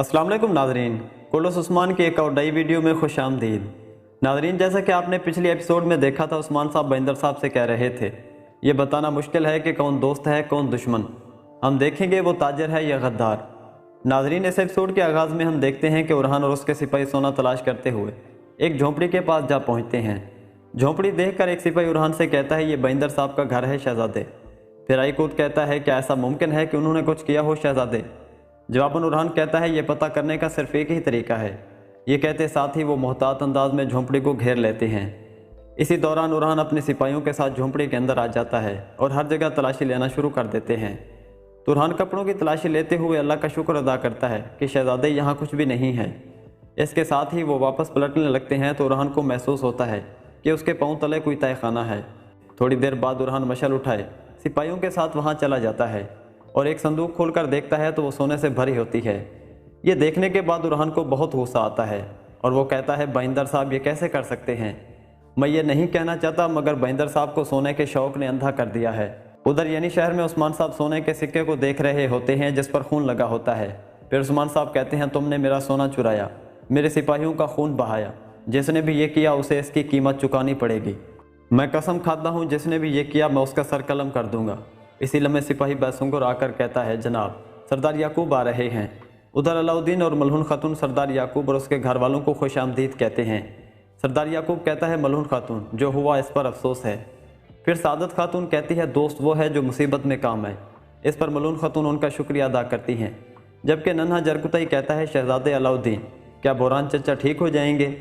अस्सलाम वालेकुम नाज़रीन, कोलोस उस्मान की एक और नई वीडियो में खुश आमदीद। नाज़रीन, जैसा कि आपने पिछली एपिसोड में देखा था, उस्मान साहब बहिंदर साहब से कह रहे थे ये बताना मुश्किल है कि कौन दोस्त है कौन दुश्मन। हम देखेंगे वो ताजर है या गद्दार। नाज़रीन, इस एपिसोड के आगाज़ में हम देखते हैं कि उरहान और उसके सिपाही सोना तलाश करते हुए एक झोंपड़ी के पास जा पहुँचते हैं। झोंपड़ी देखकर एक सिपाही उरहान से कहता है ये बहिंदर साहब का घर है शहजादे। फिर आईकूत कहता है क्या ऐसा मुमकिन है कि उन्होंने कुछ किया हो शहजादे। जवाबन उरहान कहता है ये पता करने का सिर्फ एक ही तरीका है। ये कहते साथ ही वो मोहतात अंदाज में झोंपड़ी को घेर लेते हैं। इसी दौरान उरहान अपने सिपाहियों के साथ झोंपड़ी के अंदर आ जाता है और हर जगह तलाशी लेना शुरू कर देते हैं। तो उरहान कपड़ों की तलाशी लेते हुए अल्लाह का शुक्र अदा करता है कि शहजादे यहाँ कुछ भी नहीं है। इसके साथ ही वो वापस पलटने लगते हैं तो उरहान को महसूस होता है कि उसके पाँव तले कोई तहखाना है। थोड़ी देर बाद उरहान मशल उठाए सिपाहियों के साथ वहाँ चला जाता है और एक संदूक खोलकर देखता है तो वो सोने से भरी होती है। ये देखने के बाद उरहान को बहुत गुस्सा आता है और वो कहता है बहिंदर साहब ये कैसे कर सकते हैं। मैं ये नहीं कहना चाहता मगर बहिंदर साहब को सोने के शौक ने अंधा कर दिया है। उधर यानी शहर में उस्मान साहब सोने के सिक्के को देख रहे होते हैं जिस पर खून लगा होता है। फिर उस्मान साहब कहते हैं तुमने मेरा सोना चुराया, मेरे सिपाहियों का खून बहाया, जिसने भी ये किया उसे इसकी कीमत चुकानी पड़ेगी। मैं कसम खाता हूँ जिसने भी ये किया मैं उसका सर कलम कर दूंगा। इसी लम्हे सिपाही बैसुंगर आकर कहता है जनाब सरदार याकूब आ रहे हैं। उधर अलाउद्दीन और मलहून खातून सरदार याकूब और उसके घर वालों को खुश आमदीद कहते हैं। सरदार याकूब कहता है मलहून खातून जो हुआ इस पर अफसोस है। फिर सादत खातून कहती है दोस्त वो है जो मुसीबत में काम है। इस पर मलहून खातून उनका शुक्रिया अदा करती हैं। जबकि नन्हा जरकुतई कहता है शहजादे अलाउद्दीन क्या बोरान चचा ठीक हो जाएंगे।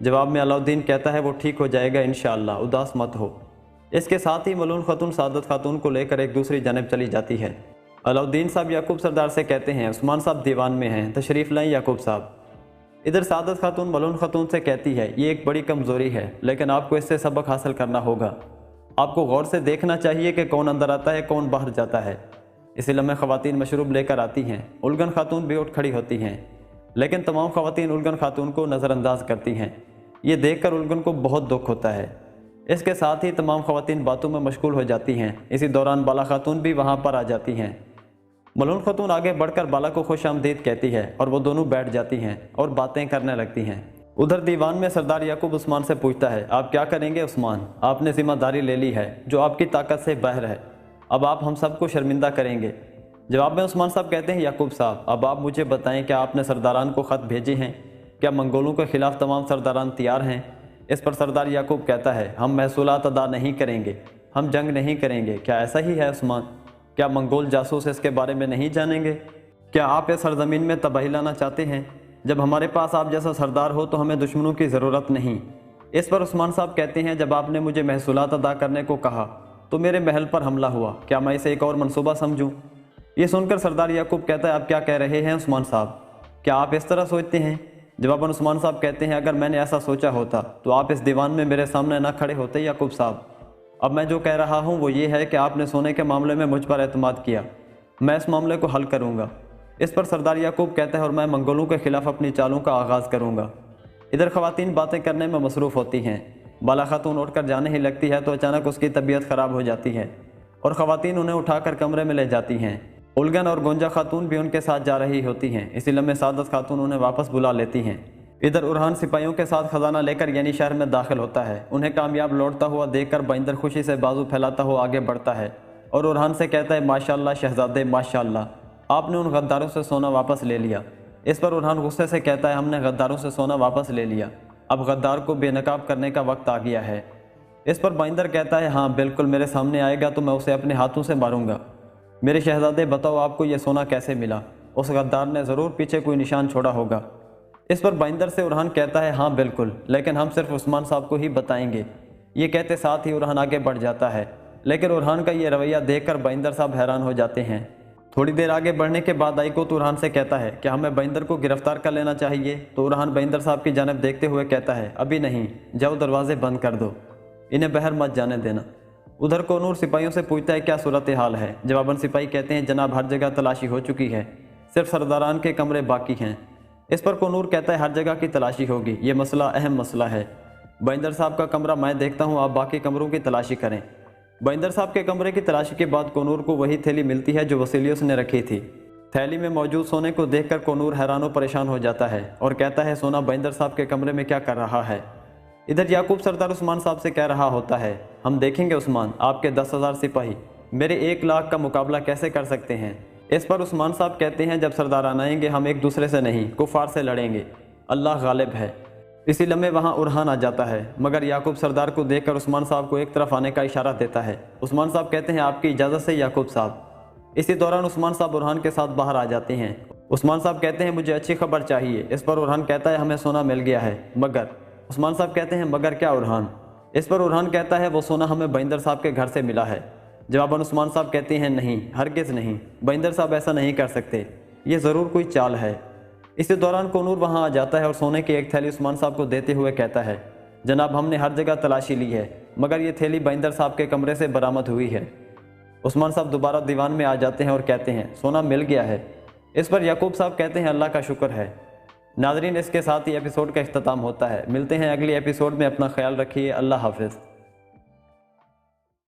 जवाब में अलाउद्दीन कहता है वो ठीक हो जाएगा इंशाअल्लाह, उदास मत हो। इसके साथ ही मलून खातून सादत खातून को लेकर एक दूसरी जानब चली जाती है। अलाउद्दीन साहब याकूब सरदार से कहते हैं उस्मान साहब दीवान में हैं, तशरीफ़ लाएं याकूब साहब। इधर सादत खातून मलून खातून से कहती है ये एक बड़ी कमज़ोरी है लेकिन आपको इससे सबक हासिल करना होगा। आपको गौर से देखना चाहिए कि कौन अंदर आता है कौन बाहर जाता है। इसी लम्हे ख़वातीन मशरूब लेकर आती हैं। उलगन खातून भी उठ खड़ी होती हैं लेकिन तमाम ख़वातीन उलगन खातून को नज़रअंदाज करती हैं। ये देखकर उलगन को बहुत दुख होता है। इसके साथ ही तमाम ख़वातीन बातों में मशगूल हो जाती हैं। इसी दौरान बाला खातून भी वहाँ पर आ जाती हैं। मलून खातून आगे बढ़कर बाला को खुश आमदीद कहती है और वो दोनों बैठ जाती हैं और बातें करने लगती हैं। उधर दीवान में सरदार याकूब उस्मान से पूछता है आप क्या करेंगे उस्मान, आपने जिम्मेदारी ले ली है जो आपकी ताकत से बाहर है, अब आप हम सबको शर्मिंदा करेंगे। जवाब में उस्मान साहब कहते हैं याकूब साहब अब आप मुझे बताएं क्या आपने सरदारान को ख़त भेजे हैं, क्या मंगोलों के ख़िलाफ़ तमाम सरदारान तैयार हैं। इस पर सरदार याकूब कहता है हम महसूलात अदा नहीं करेंगे, हम जंग नहीं करेंगे। क्या ऐसा ही है उस्मान, क्या मंगोल जासूस इसके बारे में नहीं जानेंगे। क्या आप इस सरजमीन में तबाही लाना चाहते हैं। जब हमारे पास आप जैसा सरदार हो तो हमें दुश्मनों की ज़रूरत नहीं। इस पर उस्मान साहब कहते हैं जब आपने मुझे महसूलात अदा करने को कहा तो मेरे महल पर हमला हुआ, क्या मैं इसे एक और मनसूबा समझूँ। ये सुनकर सरदार याकूब कहता है आप क्या कह रहे हैं उस्मान साहब, क्या आप इस तरह सोचते हैं। जवाबन उस्मान साहब कहते हैं अगर मैंने ऐसा सोचा होता तो आप इस दीवान में मेरे सामने ना खड़े होते याकूब साहब। अब मैं जो कह रहा हूँ वो ये है कि आपने सोने के मामले में मुझ पर एतमाद किया, मैं इस मामले को हल करूँगा। इस पर सरदार याकूब कहता है और मैं मंगोलों के ख़िलाफ़ अपनी चालों का आगाज़ करूँगा। इधर ख़वातीन बातें करने में मसरूफ़ होती हैं। बाला खातून उठ कर जाने ही लगती है तो अचानक उसकी तबीयत ख़राब हो जाती है और ख़वातीन उन्हें उठाकर कमरे में ले जाती हैं। उलगन और गोंजा खातून भी उनके साथ जा रही होती हैं। इसी लम्हे सादत खातून उन्हें वापस बुला लेती हैं। इधर उरहान सिपाहियों के साथ खजाना लेकर यानी शहर में दाखिल होता है। उन्हें कामयाब लौटता हुआ देखकर बहिंदर खुशी से बाजू फैलाता हुआ आगे बढ़ता है और उरहान से कहता है माशाअल्लाह शहजादे माशाअल्लाह, आपने उन गद्दारों से सोना वापस ले लिया। इस पर उरहान गुस्से से कहता है हमने गद्दारों से सोना वापस ले लिया, अब गद्दार को बेनकाब करने का वक्त आ गया है। इस पर बहिंदर कहता है हाँ बिल्कुल, मेरे सामने आएगा तो मैं उसे अपने हाथों से मारूंगा। मेरे शहजादे बताओ आपको ये सोना कैसे मिला, उस गद्दार ने ज़रूर पीछे कोई निशान छोड़ा होगा। इस पर बहिंदर से उरहान कहता है हाँ बिल्कुल, लेकिन हम सिर्फ उस्मान साहब को ही बताएंगे। ये कहते साथ ही उरहान आगे बढ़ जाता है लेकिन उरहान का ये रवैया देखकर बहिंदर साहब हैरान हो जाते हैं। थोड़ी देर आगे बढ़ने के बाद आईकूत उरहान से कहता है क्या हमें बहिंदर को गिरफ्तार कर लेना चाहिए। तो उरहान बहिंदर साहब की जानब देखते हुए कहता है अभी नहीं, जाओ दरवाजे बंद कर दो, इन्हें बाहर मत जाने देना। उधर कोनूर सिपाहियों से पूछता है क्या सूरत हाल है। जवाबन सिपाही कहते हैं जनाब हर जगह तलाशी हो चुकी है, सिर्फ सरदारान के कमरे बाकी हैं। इस पर कोनूर कहता है हर जगह की तलाशी होगी, ये मसला अहम मसला है। बहिंदर साहब का कमरा मैं देखता हूँ, आप बाकी कमरों की तलाशी करें। बहिंदर साहब के कमरे की तलाशी के बाद कोनूर को वही थैली मिलती है जो वसीलियोस ने रखी थी। थैली में मौजूद सोने को देखकर कोनूर हैरान व परेशान हो जाता है और कहता है सोना बहिंदर साहब के कमरे में क्या कर रहा है। इधर याकूब सरदार उस्मान साहब से कह रहा होता है, हम देखेंगे उस्मान, आपके 10,000 सिपाही मेरे 1 लाख का मुकाबला कैसे कर सकते हैं। इस पर उस्मान साहब कहते हैं, जब सरदारान आएंगे हम एक दूसरे से नहीं कुफार से लड़ेंगे, अल्लाह गालिब है। इसी लम्हे वहाँ उरहान आ जाता है, मगर याकूब सरदार को देखकर उस्मान साहब को एक तरफ आने का इशारा देता है। उस्मान साहब कहते हैं, आपकी इजाज़त से याकूब साहब। इसी दौरान उस्मान साहब उरहान के साथ बाहर आ जाते हैं। उस्मान साहब कहते हैं, मुझे अच्छी खबर चाहिए। इस पर उरहान कहता है, हमें सोना मिल गया है, मगर। उस्मान साहब कहते हैं, मगर क्या उरहान। इस पर उरहान कहता है, वो सोना हमें बहिंदर साहब के घर से मिला है। जवाबन उस्मान साहब कहते हैं, नहीं, हरगिज़ नहीं, बहिंदर साहब ऐसा नहीं कर सकते, ये ज़रूर कोई चाल है। इसी दौरान कोनूर वहाँ आ जाता है और सोने की एक थैली उस्मान साहब को देते हुए कहता है, जनाब हमने हर जगह तलाशी ली है, मगर ये थैली बहिंदर साहब के कमरे से बरामद हुई है। उस्मान साहब दोबारा दीवान में आ जाते हैं और कहते हैं, सोना मिल गया है। इस पर याकूब साहब कहते हैं, अल्लाह का शुक्र है। नाज़रीन, इसके साथ ही एपिसोड का इख्तिताम होता है। मिलते हैं अगली एपिसोड में, अपना ख्याल रखिए, अल्लाह हाफ़िज़।